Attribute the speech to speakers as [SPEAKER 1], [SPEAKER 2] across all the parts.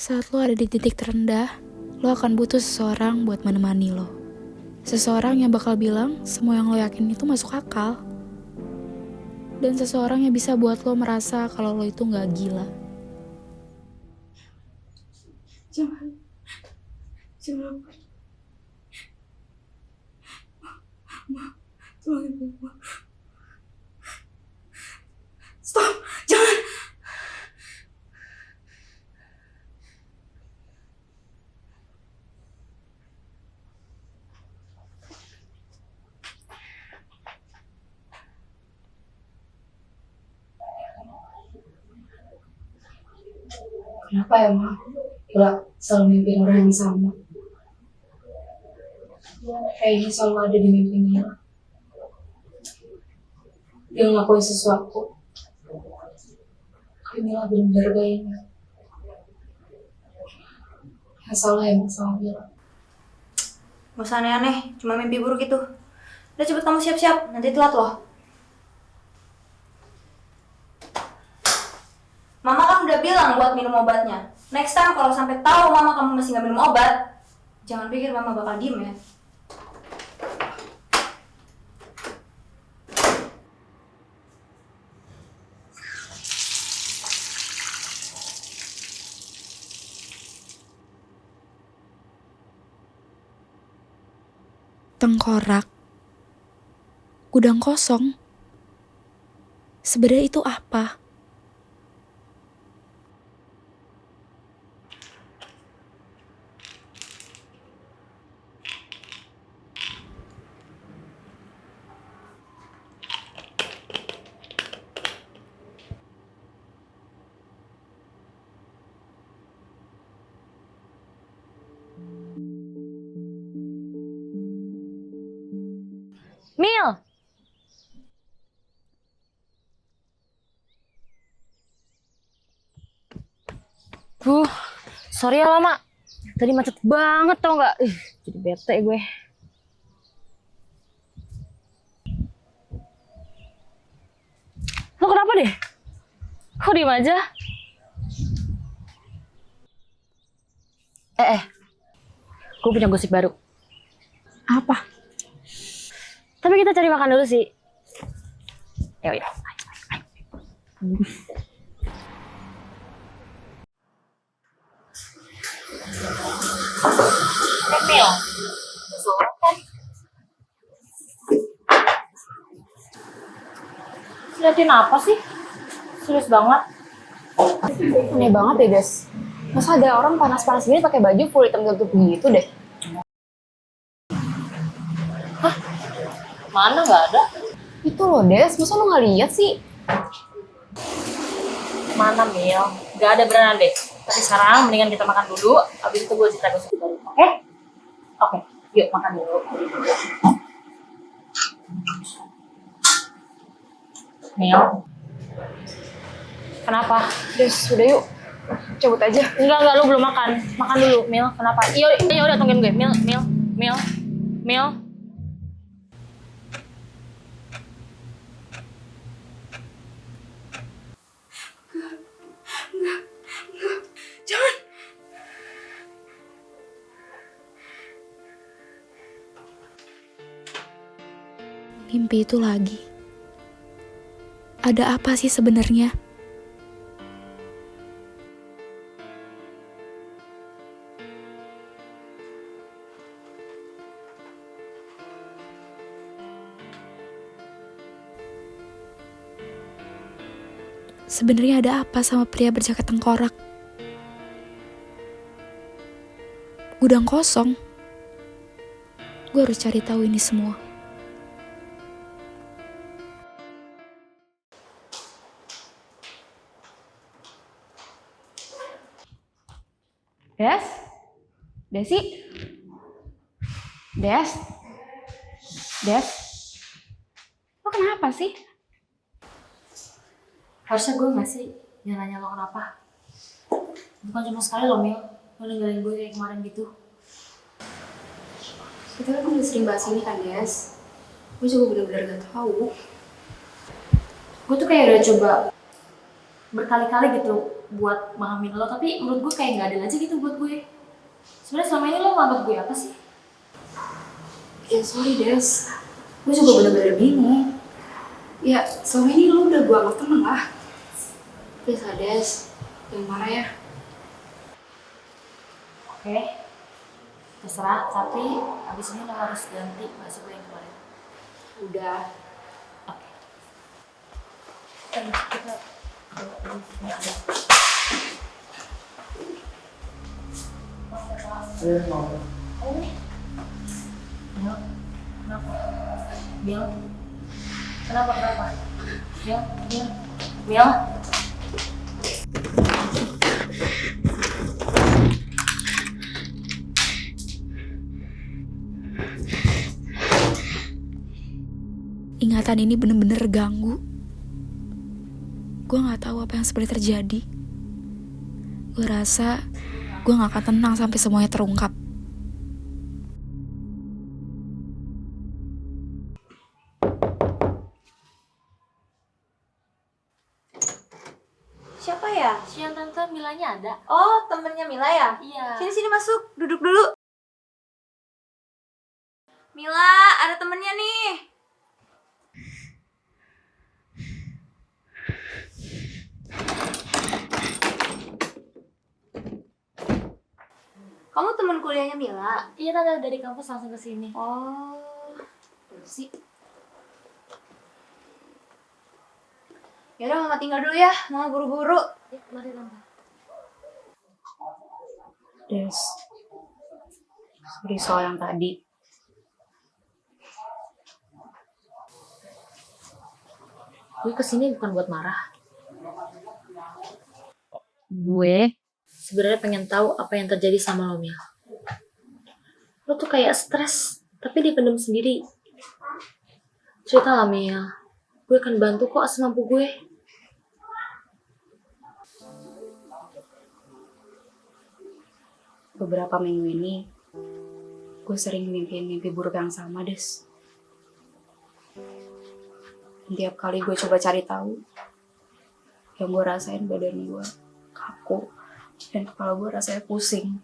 [SPEAKER 1] Saat lo ada di titik terendah, lo akan butuh seseorang buat menemani lo. Seseorang yang bakal bilang semua yang lo yakin itu masuk akal. Dan seseorang yang bisa buat lo merasa kalau lo itu gak gila.
[SPEAKER 2] Jangan tolongin gue. Stop, jangan. Kenapa ya, Ma? Gila, selalu mimpi orang yang sama. Kayaknya selalu ada di mimpi Mila. Dia ngelakuin sesuatu. Tapi Mila belum menghargainya. Yang salah ya sama Mila.
[SPEAKER 3] Gak usah aneh-aneh, cuma mimpi buruk itu. Udah cepet kamu siap-siap, nanti telat loh. Mama kan udah bilang buat minum obatnya. Next time kalau sampai tahu mama kamu masih gak minum obat, jangan pikir mama bakal diem ya.
[SPEAKER 1] Tengkorak, gudang kosong. Sebenarnya itu apa?
[SPEAKER 4] Mil! Sorry ya lama. Tadi macet banget tau nggak? Jadi bete gue. Lo kenapa deh? Kok diem aja? Gue punya gosip baru.
[SPEAKER 1] Apa?
[SPEAKER 4] Tapi kita cari makan dulu sih. Yuk. Mil. Liatin apa sih? Serius banget.
[SPEAKER 5] Aneh banget ya guys. Masa ada orang panas-panas gini pakai baju full hitam tutup gitu deh.
[SPEAKER 4] Mana nggak ada?
[SPEAKER 5] Itu loh Des, masa lo nggak lihat sih?
[SPEAKER 4] Mana Mil? Gak ada beneran deh. Tapi sekarang mendingan kita makan dulu. Abis itu gue cerita gosip baru. Oke? Oke. Yuk makan dulu. Mil? Kenapa?
[SPEAKER 5] Des, udah yuk. Cabut aja.
[SPEAKER 4] Enggak, lu belum makan. Makan dulu, Mil. Kenapa? Iya, udah tungguin gue. Mil.
[SPEAKER 2] Jangan.
[SPEAKER 1] Mimpi itu lagi. Ada apa sih sebenarnya? Sebenarnya ada apa sama pria berjaket tengkorak? Gudang kosong. Gue harus cari tahu ini semua.
[SPEAKER 5] Des? Desi? Des? Des? Lo kenapa sih?
[SPEAKER 4] Harusnya gue gak sih yang nanya lo kenapa? Bukan cuma sekali lo, Mil. Lo ninggalin gue kayak kemarin gitu.
[SPEAKER 5] Kita kan udah sering bahas ini kan, Des. Gue juga bener-bener gak tahu.
[SPEAKER 4] Gue tuh kayak udah coba berkali-kali gitu buat mahamin lo, tapi menurut gue kayak nggak adil aja gitu buat gue. Sebenarnya selama ini lo nganggap gue apa sih?
[SPEAKER 1] Ya sorry Des, gue juga bener-bener bingung. Ya selama ini lu udah gue anggap temen lah. Please lah Des, jangan marah ya.
[SPEAKER 4] Oke, terserah, tapi abis ini lo harus ganti bahasa gue yang kemarin.
[SPEAKER 1] Udah.
[SPEAKER 4] Oke. Kita Mil, kenapa? Mil.
[SPEAKER 1] Ingatan ini bener-bener ganggu. Gue gak tahu apa yang sebenarnya terjadi. Gue rasa gue gak akan tenang sampai semuanya terungkap.
[SPEAKER 3] Siapa ya?
[SPEAKER 4] Si yang tante Milanya ada?
[SPEAKER 3] Oh, temennya Mila ya?
[SPEAKER 4] Iya.
[SPEAKER 3] Sini masuk, duduk dulu. Mila, ada temennya nih. Kamu teman kuliahnya Mila?
[SPEAKER 4] Iya tante, dari kampus langsung ke sini.
[SPEAKER 3] Oh, sih. Yaudah, Mama tinggal dulu ya. Mama buru-buru.
[SPEAKER 4] Ya, mari tante.
[SPEAKER 1] Des, sorry soal yang tadi.
[SPEAKER 4] Gue kesini bukan buat marah. Gue sebenarnya pengen tahu apa yang terjadi sama lo, Mil. Lo tuh kayak stres, tapi dipendam sendiri. Cerita lah, Mil. Gue akan bantu kok semampu gue.
[SPEAKER 1] Beberapa minggu ini, gue sering mimpi buruk yang sama, Des. Tiap kali gue coba cari tahu, yang gue rasain badan gue kaku dan kepala gue rasanya pusing.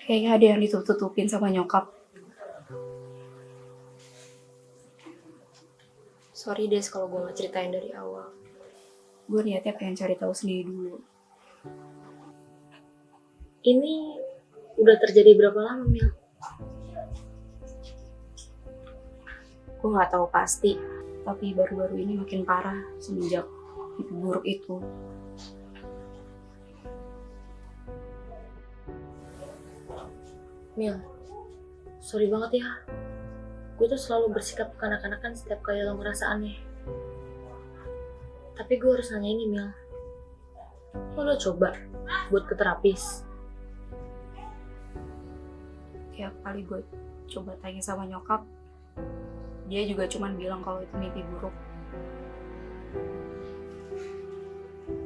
[SPEAKER 1] Kayaknya ada yang ditutup-tutupin sama nyokap. Sorry Des kalau gue gak ceritain dari awal. Gue niatnya pengen cari tahu sendiri dulu.
[SPEAKER 4] Ini udah terjadi berapa lama, Mil?
[SPEAKER 1] Gue gak tahu pasti, tapi baru-baru ini makin parah semenjak mimpi buruk itu.
[SPEAKER 4] Mil, sorry banget ya. Gue tuh selalu bersikap kekanak-kanakan setiap kali lo ngerasa aneh. Tapi gue harus nanya ini, Mil. Lo udah coba buat ke terapis?
[SPEAKER 1] Tiap kali gue coba tanya sama nyokap, dia juga cuman bilang kalau itu mimpi buruk.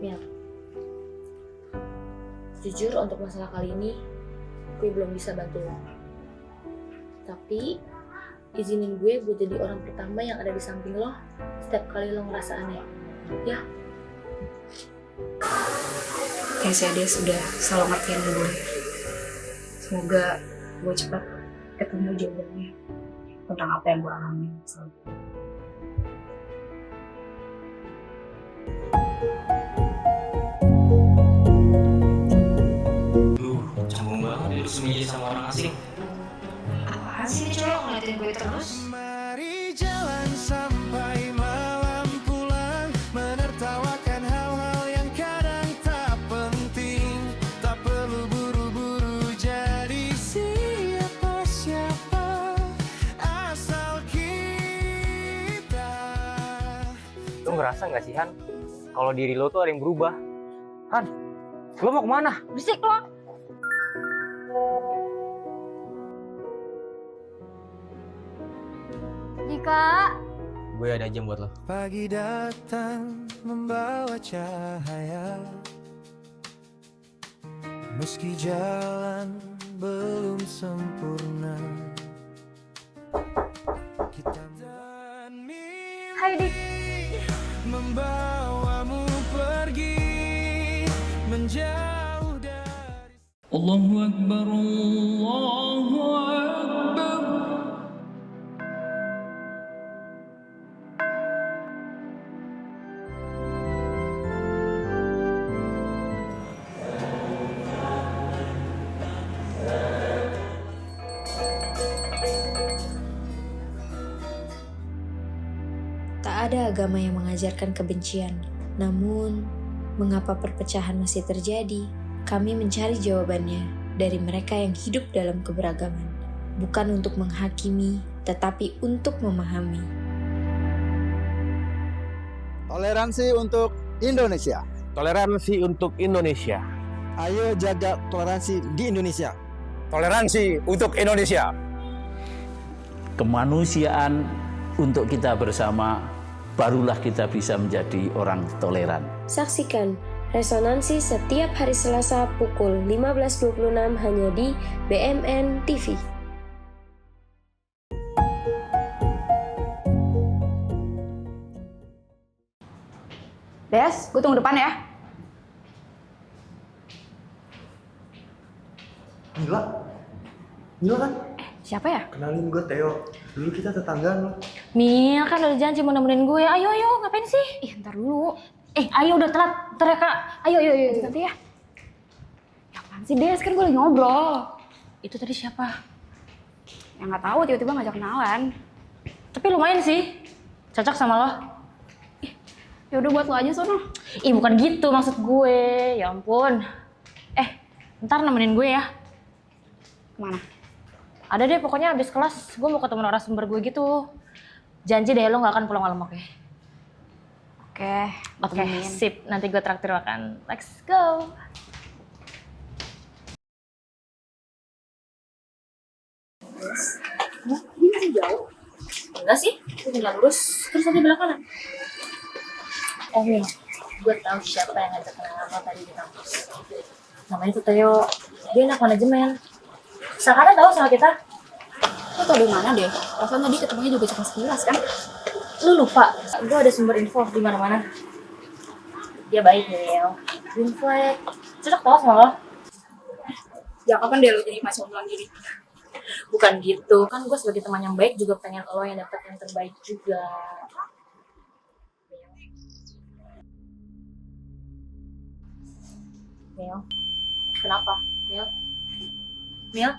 [SPEAKER 4] Mil, jujur untuk masalah kali ini, gue belum bisa bantu lo. Tapi, izinin gue buat jadi orang pertama yang ada di samping lo setiap kali lo ngerasa aneh. Ya?
[SPEAKER 1] Thanks ya dia sudah selalu ngertiin gue. Semoga gue cepat ketemu jawabannya tentang apa yang gue alami.
[SPEAKER 6] Canggung banget duduk semeja sama orang asing.
[SPEAKER 2] Apaan sih dia coba ngeliatin gue terus?
[SPEAKER 7] Mari jalan sampai malam pulang, menertawakan hal-hal yang kadang tak penting. Tak perlu buru-buru jadi siapa-siapa, asal kita.
[SPEAKER 6] Lo ngerasa gak sih Han, kalau diri lo tuh ada yang berubah? Han, lo mau kemana?
[SPEAKER 4] Berisik lo!
[SPEAKER 3] Dika.
[SPEAKER 6] Gue ada jam buat lo.
[SPEAKER 7] Pagi datang membawa cahaya, meski jalan belum sempurna. Kita dan mimpi
[SPEAKER 3] Hai Dik.
[SPEAKER 7] membawa
[SPEAKER 8] Allahu Akbar, Allahu Akbar.
[SPEAKER 9] Tak ada agama yang mengajarkan kebencian. Namun, mengapa perpecahan masih terjadi? Kami mencari jawabannya dari mereka yang hidup dalam keberagaman. Bukan untuk menghakimi, tetapi untuk memahami.
[SPEAKER 10] Toleransi untuk Indonesia.
[SPEAKER 6] Toleransi untuk Indonesia.
[SPEAKER 10] Ayo jaga toleransi di Indonesia.
[SPEAKER 6] Toleransi untuk Indonesia.
[SPEAKER 11] Kemanusiaan untuk kita bersama, barulah kita bisa menjadi orang toleran.
[SPEAKER 9] Saksikan Resonansi setiap hari Selasa pukul 15.26 hanya di BMN TV.
[SPEAKER 5] Des, gue tunggu depan ya.
[SPEAKER 12] Mila kan?
[SPEAKER 5] Siapa ya?
[SPEAKER 12] Kenalin gue Theo. Dulu kita tetanggaan loh.
[SPEAKER 4] Mil kan udah janji mau nemenin gue. Ayo, ngapain sih?
[SPEAKER 5] Ih, ntar dulu.
[SPEAKER 4] Ayo udah telat. Ntar ya, Kak. Ayo.
[SPEAKER 5] Nanti ya. Ya apaan sih, Des? Kan gue lagi ngobrol.
[SPEAKER 4] Itu tadi siapa?
[SPEAKER 5] Ya nggak tahu, tiba-tiba ngajak kenalan.
[SPEAKER 4] Tapi lumayan sih. Cocok sama lo.
[SPEAKER 5] Ya udah buat lo aja sono.
[SPEAKER 4] Ih, bukan gitu maksud gue. Ya ampun. Ntar nemenin gue ya.
[SPEAKER 5] Kemana?
[SPEAKER 4] Ada deh, pokoknya habis kelas gue mau ketemu narasumber gue gitu. Janji deh lo gak akan pulang malam, oke? Oke, sip. Nanti gue traktir makan. Let's go.
[SPEAKER 5] Ini masih jauh.
[SPEAKER 4] Enggak sih, gue tinggal lurus. Terus nanti belok kanan. Mil, gue tahu siapa yang ngajak kenalan lo tadi di kampus. Namanya tuh Theo. Dia anak manajemen. Sekarang tahu sama kita.
[SPEAKER 5] Lo tau dari mana deh? Perasaan tadi ketemunya juga cuma sekilas kan?
[SPEAKER 4] Lu lupa, gue ada sumber info di mana-mana. Dia baik Mil. Green flag. Cocok tau sama lo.
[SPEAKER 5] Ya kapan deh lo jadi mahasiswa pulang diri?
[SPEAKER 4] Bukan gitu, kan gue sebagai teman yang baik juga pengen lo yang dapet yang terbaik juga. Mil, kenapa? Mil? Mil,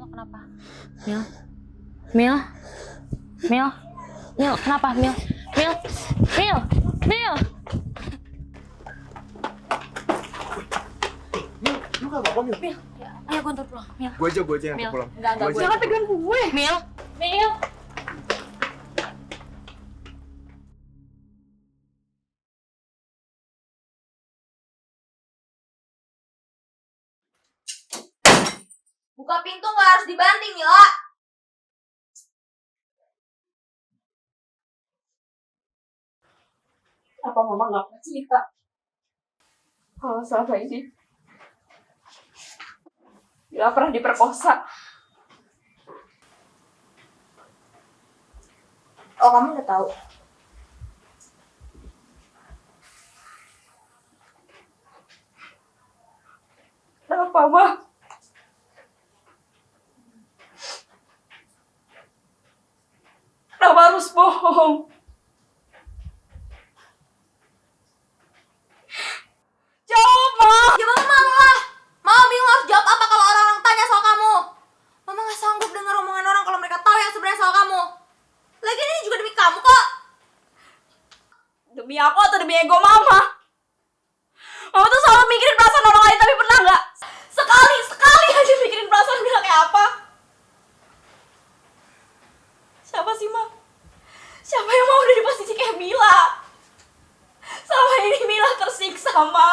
[SPEAKER 4] kenapa? Mil, kenapa? Mil.
[SPEAKER 12] Lu gak apa-apa, Mil?
[SPEAKER 4] Ayo gue ntar pulang, Mil.
[SPEAKER 12] Gue aja yang
[SPEAKER 4] Mil,
[SPEAKER 12] pulang.
[SPEAKER 4] enggak, gue.
[SPEAKER 5] Jangan pegang gue.
[SPEAKER 4] Mil.
[SPEAKER 3] Buka pintu nggak harus dibanting, Mila.
[SPEAKER 2] Apa mama nggak pernah cerita kalau selama ini Mila pernah diperkosa?
[SPEAKER 3] Oh, kamu udah tahu?
[SPEAKER 2] Kenapa, Ma? Kenapa harus bohong? Jawab, Ma!
[SPEAKER 3] Ya mama malu lah. Mama bingung harus jawab apa kalau orang-orang tanya soal kamu. Mama nggak sanggup dengar omongan orang kalau mereka tahu yang sebenarnya soal kamu. Lagi ini juga demi kamu kok.
[SPEAKER 2] Demi aku atau demi ego Mama? Mama tuh selalu mikirin perasaan orang lain, tapi pernah nggak sekali aja mikirin perasaan Mila kayak apa? Siapa sih, Ma? Siapa yang mau udah di posisi kayak Mila? Selama ini Mila tersiksa, Ma.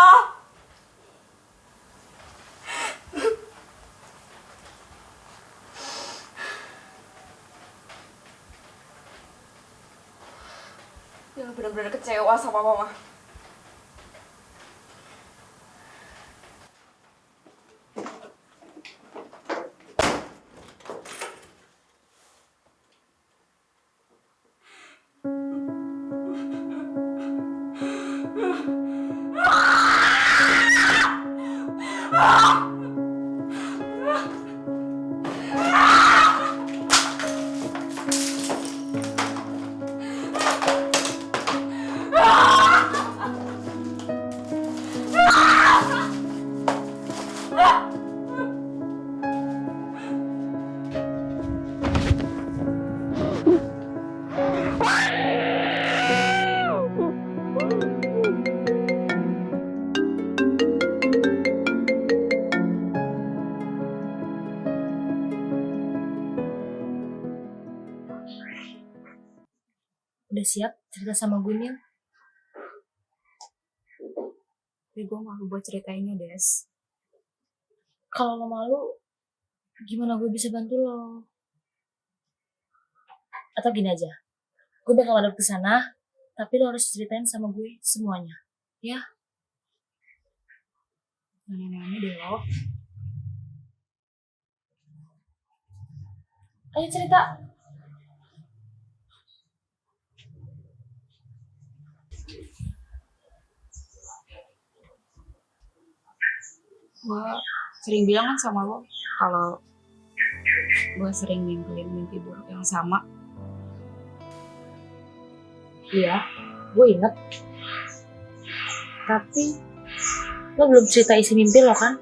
[SPEAKER 2] Mila benar-benar kecewa sama Mama.
[SPEAKER 4] Udah siap cerita sama gue, Mil?
[SPEAKER 1] Tapi gue malu buat ceritainnya, Des.
[SPEAKER 4] Kalau lo malu, gimana gue bisa bantu lo? Atau gini aja, gue bakal hadap ke sana, tapi lo harus ceritain sama gue semuanya, ya?
[SPEAKER 1] Aneh-aneh deh lo.
[SPEAKER 4] Ayo cerita.
[SPEAKER 1] Gue sering bilang kan sama lo kalau gue sering mimpi buruk yang sama.
[SPEAKER 4] Iya, gue inget. Tapi lo belum cerita isi mimpi lo kan?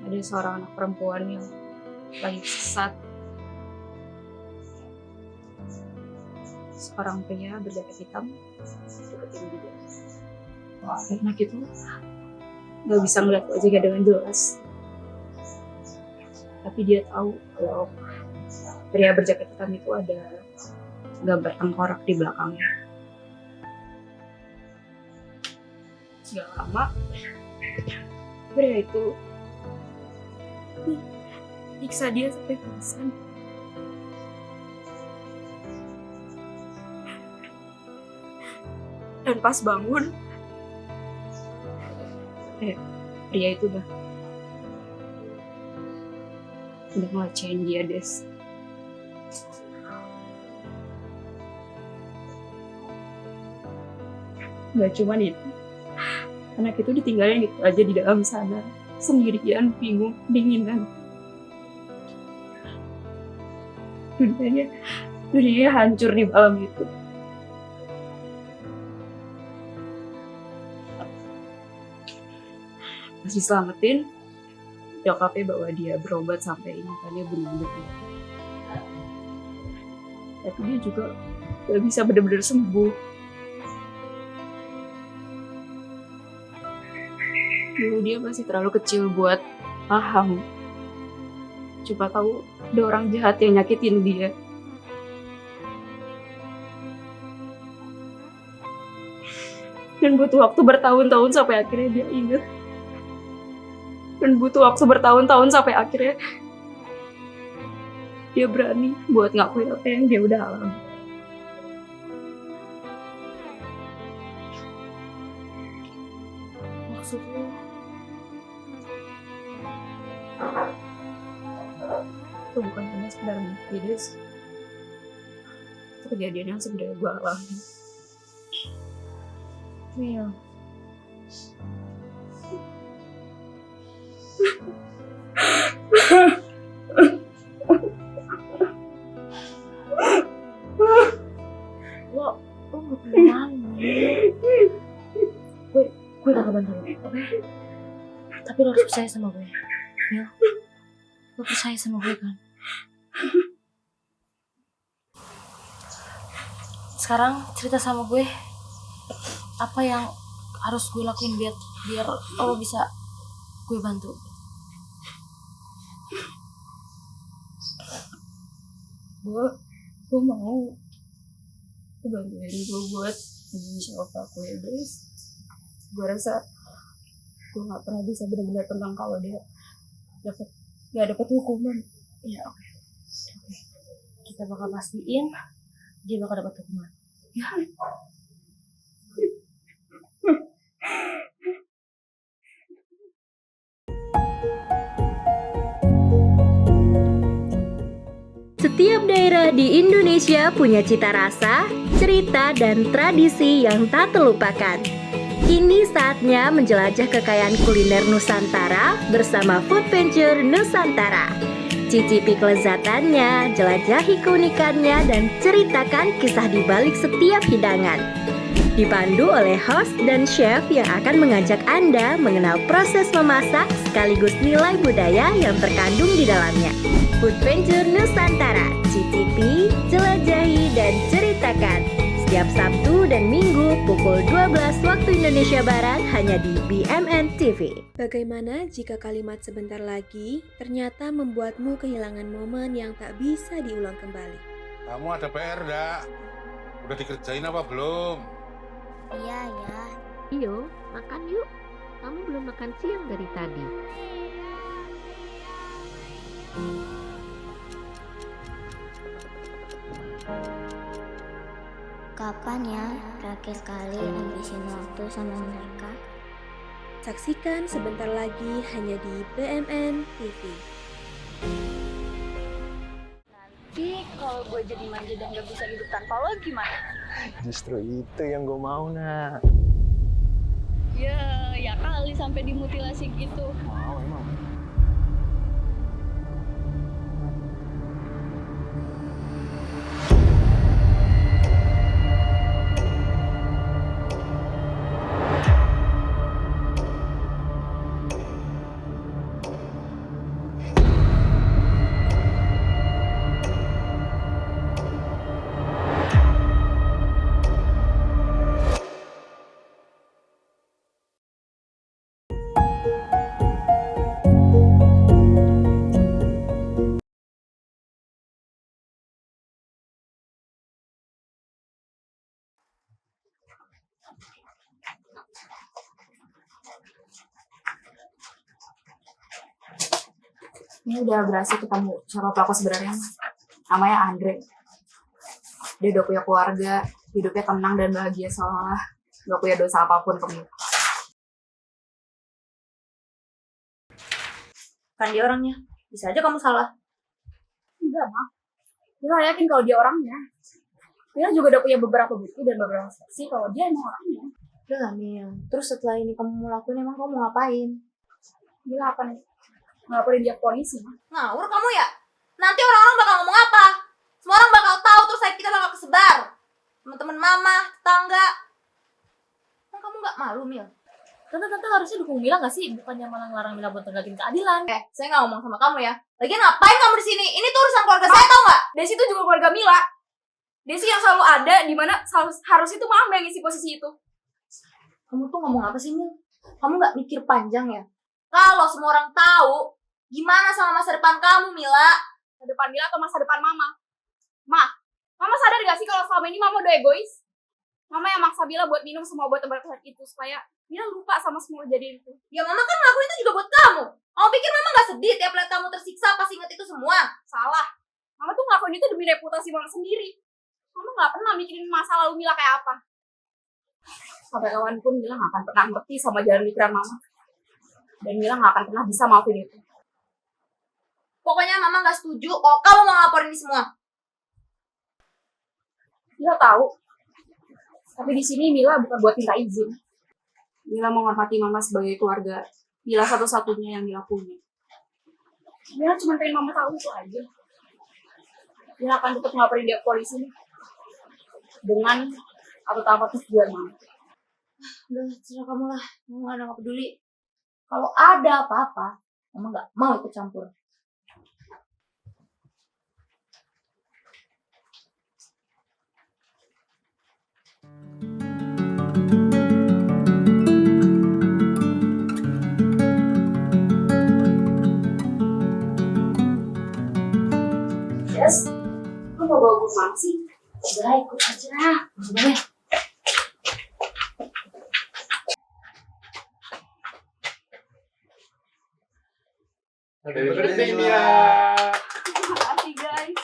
[SPEAKER 1] Ada seorang anak perempuan yang lagi sesat. Seorang pria berjaket hitam deketin dia. Anak itu nggak bisa ngeliat wajahnya dengan jelas, tapi dia tahu kalau pria berjaket hitam itu ada gambar tengkorak di belakangnya. Gak lama, pria itu nyiksa dia sampai pingsan. Dan pas bangun, pria itu udah ngelecehin dia, Des. Gak cuman itu, anak itu ditinggalin gitu aja di dalam sana, sendirian, bingung, dinginan. Dunianya hancur di malam itu. Pas diselamatin, nyokapnya bawa dia berobat sampai ingatannya benar-benar. Tapi dia juga gak bisa benar-benar sembuh. Dulu dia masih terlalu kecil buat paham. Cuma tahu ada orang jahat yang nyakitin dia. Dan butuh waktu bertahun-tahun sampai akhirnya dia ingat. Dan butuh waktu bertahun-tahun sampai akhirnya dia berani buat ngakuin apa yang dia udah alami.
[SPEAKER 4] Maksud lo?
[SPEAKER 1] Itu bukan hanya sekedar mimpi, Des. Itu kejadian yang sebenarnya gue alami.
[SPEAKER 4] Mil. Lo gak perlu malu. Gue bakal bantu lo, oke? Tapi lo harus percaya sama gue, Mil. Lo percaya sama gue kan? Sekarang cerita sama gue, apa yang harus gue lakuin biar lo bisa gue bantu.
[SPEAKER 1] Gue mau bantuin gue buat menjawab aku ya guys. Gue rasa gue nggak pernah bisa benar-benar tenang kalau dia nggak dapat hukuman. Ya oke.
[SPEAKER 4] Kita bakal pastiin dia bakal dapat hukuman.
[SPEAKER 1] Ya.
[SPEAKER 13] Setiap daerah di Indonesia punya cita rasa, cerita, dan tradisi yang tak terlupakan. Kini saatnya menjelajah kekayaan kuliner Nusantara bersama Food Venture Nusantara. Cicipi kelezatannya, jelajahi keunikannya, dan ceritakan kisah di balik setiap hidangan. Dipandu oleh host dan chef yang akan mengajak Anda mengenal proses memasak sekaligus nilai budaya yang terkandung di dalamnya. Food Venture Nusantara, cicipi, jelajahi, dan ceritakan. Setiap Sabtu dan Minggu pukul 12 waktu Indonesia Barat hanya di BMN TV.
[SPEAKER 9] Bagaimana jika kalimat sebentar lagi ternyata membuatmu kehilangan momen yang tak bisa diulang kembali?
[SPEAKER 14] Kamu ada PR enggak? Udah dikerjain apa belum?
[SPEAKER 13] Iya ya. Iyo, makan yuk. Kamu belum makan siang dari tadi.
[SPEAKER 15] Kapan ya terakhir kali habisin waktu sama mereka?
[SPEAKER 9] Saksikan sebentar lagi hanya di BMN TV.
[SPEAKER 2] Nanti kalau gue jadi manja dan gak bisa hidup tanpa lo gimana?
[SPEAKER 12] Justru itu yang gue mau, nak.
[SPEAKER 2] Ya kali sampai dimutilasi gitu.
[SPEAKER 12] Mau emang.
[SPEAKER 1] Ini udah berhasil ketemu siapa pelaku sebenarnya. Namanya Andre. Dia udah punya keluarga, hidupnya tenang dan bahagia seolah gak punya dosa apapun ke Mila.
[SPEAKER 3] Kan dia orangnya. Bisa aja kamu salah.
[SPEAKER 1] Enggak, Ma. Mila yakin kalau dia orangnya. Mila juga udah punya beberapa bukti dan beberapa saksi kalau dia emang orangnya.
[SPEAKER 3] Udah lah, Mil. Terus setelah ini kamu mau lakuin, emang kamu mau ngapain?
[SPEAKER 1] Mila akan ngelaporin dia ke polisi, Ma.
[SPEAKER 3] Ngawur kamu ya? Nanti orang-orang bakal ngomong apa? Semua orang bakal tahu, terus kita bakal kesebar. Teman-teman mama, tetangga. Emang kamu gak malu, Mil?
[SPEAKER 1] Tante harusnya dukung Mila gak sih? Bukannya malah ngelarang Mila buat tegakin keadilan.
[SPEAKER 3] Saya gak ngomong sama kamu ya. Lagian ngapain kamu di sini? Ini tuh urusan keluarga saya, tau gak?
[SPEAKER 1] Desi itu juga keluarga Mila. Desi yang selalu ada, dimana harus itu Mama yang ngisi posisi itu.
[SPEAKER 3] Kamu tuh ngomong apa sih, Mil? Kamu gak mikir panjang ya? Kalau semua orang tahu, gimana sama masa depan kamu, Mila?
[SPEAKER 1] Masa depan Mila atau masa depan Mama? Mama sadar gak sih kalau selama ini Mama udah egois? Mama yang maksa Mila buat minum semua obat-obatan itu supaya Mila lupa sama semua kejadian itu.
[SPEAKER 3] Ya Mama kan ngelakuin itu juga buat kamu. Kamu pikir Mama gak sedih tiap lihat kamu tersiksa pas inget itu semua?
[SPEAKER 1] Salah. Mama tuh ngelakuin itu demi reputasi Mama sendiri. Mama gak pernah mikirin masa lalu Mila kayak apa. Sampai kawan pun Mila gak akan pernah ngerti sama jalan pikiran Mama. Dan Mila gak akan pernah bisa maafin itu.
[SPEAKER 3] Pokoknya Mama gak setuju kalau kamu mau ngelaporin ini semua.
[SPEAKER 1] Mila tahu. Tapi di sini Mila bukan buat minta izin. Mila menghormati Mama sebagai keluarga. Mila satu-satunya yang Mila punya. Mila cuma pengen Mama tahu itu aja. Mila akan tetap ngelaporin dia ke polisi nih. Dengan atau tanpa tujuan Mama.
[SPEAKER 3] Udah, terserah kamu lah. Mama gak peduli. Kalau ada apa-apa, Mama gak mau ikut campur.
[SPEAKER 1] Yes, lu
[SPEAKER 4] ikut aja. Boleh.
[SPEAKER 12] Happy birthday, Mia.
[SPEAKER 2] Makasih guys.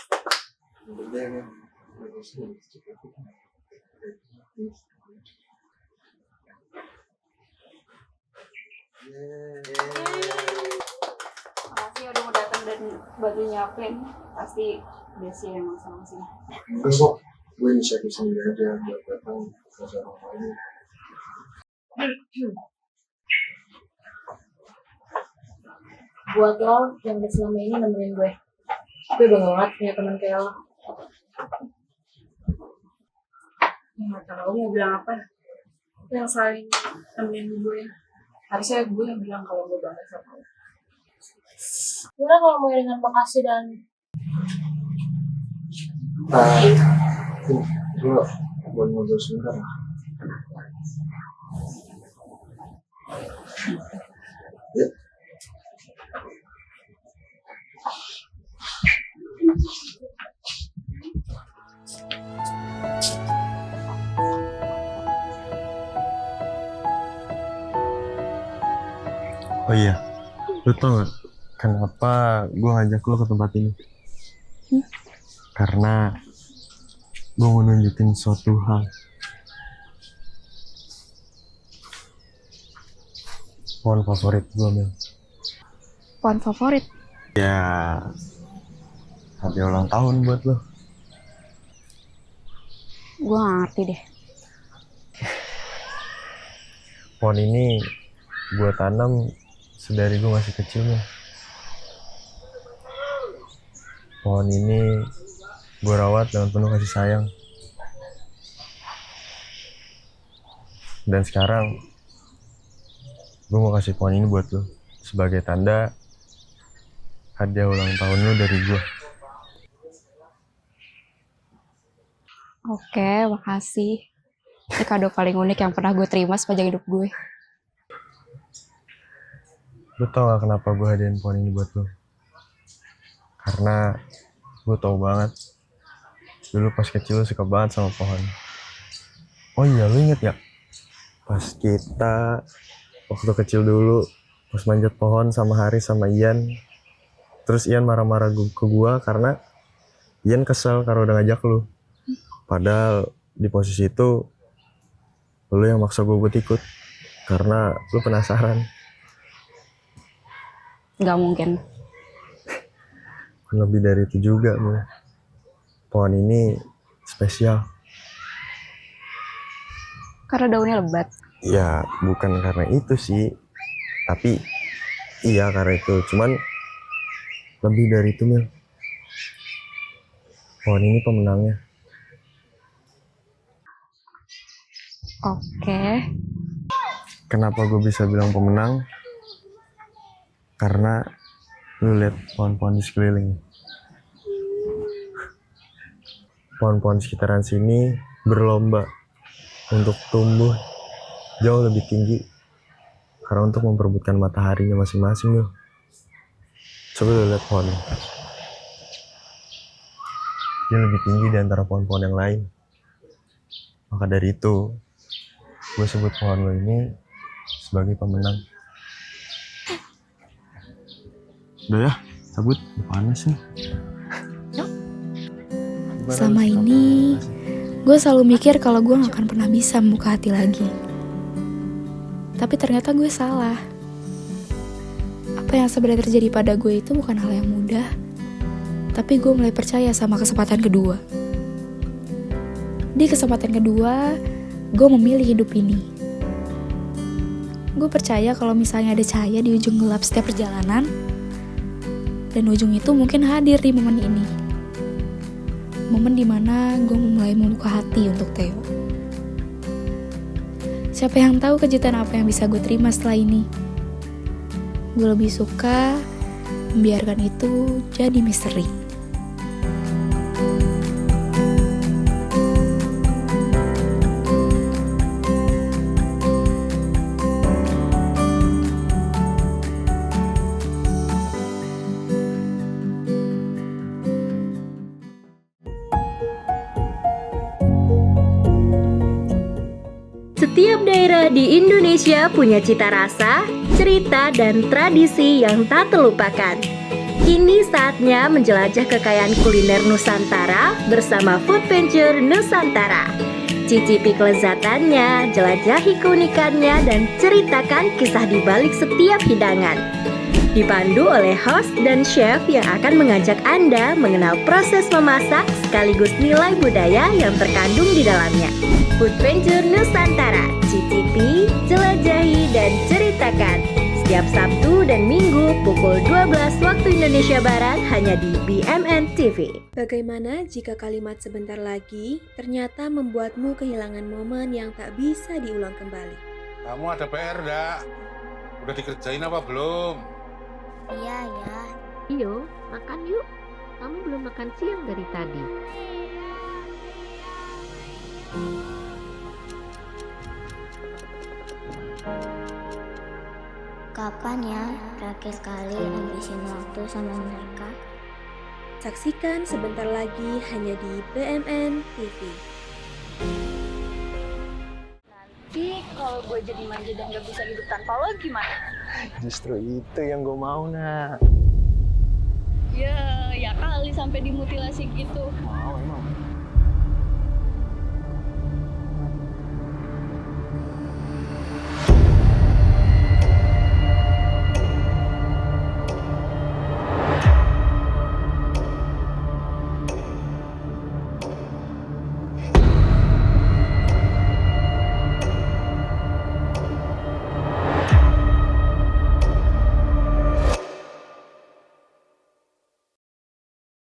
[SPEAKER 2] Makasih udah mau datang dan bantu nyiapin. Pasti Desi yang maksa-maksa.
[SPEAKER 12] Enggak kok, gue inisiatif sendiri aja buat datang ke acara ini.
[SPEAKER 4] Buat lo yang udah selama ini nemenin gue. Gue bangga banget punya teman kayak lo.
[SPEAKER 2] Nggak tahu mau bilang apa. Yang saling temenin gue. Harusnya gue yang bilang kalau gue bangga sama lo.
[SPEAKER 4] Gimana kalau mau dengan makasih dan
[SPEAKER 12] Gue buat ngobrol sebentar. Ya.
[SPEAKER 16] Oh iya, lu tau gak kenapa gue ngajak lu ke tempat ini? Karena gue mau nunjukin suatu hal. Pohon favorit gue, Mel.
[SPEAKER 1] Pohon favorit?
[SPEAKER 16] Ya, hadiah ulang tahun buat lo.
[SPEAKER 1] Gue gak ngerti deh.
[SPEAKER 16] Pohon ini gue tanam sedari gue masih kecil, Mel. Pohon ini gue rawat dengan penuh kasih sayang. Dan sekarang gue mau kasih pohon ini buat lo sebagai tanda hadiah ulang tahun lo dari gue.
[SPEAKER 1] Oke, makasih. Ini kado paling unik yang pernah gue terima sepanjang hidup gue.
[SPEAKER 16] Lo tau gak kenapa gue hadiahin pohon ini buat lo? Karena gue tau banget dulu pas kecil lo suka banget sama pohon. Oh iya, lo inget ya? Pas kita waktu kecil dulu pas manjat pohon sama Haris sama Ian. Terus Ian marah-marah ke gue karena Ian kesel karena udah ngajak lo. Padahal di posisi itu lo yang maksa gue buat ikut karena lo penasaran.
[SPEAKER 1] Gak mungkin.
[SPEAKER 16] Lebih dari itu juga, Bu. Pohon ini spesial.
[SPEAKER 1] Karena daunnya lebat.
[SPEAKER 16] Ya, bukan karena itu sih. Tapi iya karena itu. Cuman lebih dari itu, Mil. Pohon ini pemenangnya.
[SPEAKER 1] Oke.
[SPEAKER 16] Kenapa gue bisa bilang pemenang? Karena lu lihat pohon-pohon di sekeliling. Pohon-pohon sekitaran sini berlomba untuk tumbuh jauh lebih tinggi karena untuk memperebutkan mataharinya masing-masing loh. Coba lu lihat pohon. Dia lebih tinggi di antara pohon-pohon yang lain. Maka dari itu, gue sebut pohon lo ini sebagai pemenang. Udah ya, cabut. Udah panas nih.
[SPEAKER 1] Selama ini, gue selalu mikir kalau gue gak akan pernah bisa membuka hati lagi. Tapi ternyata gue salah. Apa yang sebenarnya terjadi pada gue itu bukan hal yang mudah. Tapi gue mulai percaya sama kesempatan kedua. Di kesempatan kedua, gue memilih hidup ini. Gue percaya kalau misalnya ada cahaya di ujung gelap setiap perjalanan, dan ujung itu mungkin hadir di momen ini. Momen dimana gue mulai membuka hati untuk Theo. Siapa yang tahu kejutan apa yang bisa gue terima setelah ini? Gue lebih suka membiarkan itu jadi misteri.
[SPEAKER 13] daerah di Indonesia punya cita rasa, cerita, dan tradisi yang tak terlupakan. Kini saatnya menjelajah kekayaan kuliner Nusantara bersama Food Venture Nusantara. Cicipi kelezatannya, jelajahi keunikannya, dan ceritakan kisah di balik setiap hidangan. Dipandu oleh host dan chef yang akan mengajak Anda mengenal proses memasak sekaligus nilai budaya yang terkandung di dalamnya. Food Venture Nusantara, cicipi, jelajahi, dan ceritakan. Setiap Sabtu dan Minggu pukul 12 waktu Indonesia Barat hanya di BMN TV.
[SPEAKER 17] Bagaimana jika kalimat sebentar lagi ternyata membuatmu kehilangan momen yang tak bisa diulang kembali?
[SPEAKER 14] Kamu ada PR, Dak? Udah dikerjain apa belum?
[SPEAKER 15] Iya ya.
[SPEAKER 13] Iyo, makan yuk. Kamu belum makan siang dari tadi.
[SPEAKER 15] Kapan ya terakhir kali habisin waktu sama mereka?
[SPEAKER 17] Saksikan sebentar lagi hanya di BMN TV.
[SPEAKER 2] Nanti kalau gue jadi manja dan gak bisa hidup tanpa lo gimana?
[SPEAKER 16] Justru itu yang gue mau, nak.
[SPEAKER 2] Ya kali sampai dimutilasi gitu.
[SPEAKER 16] Mau emang.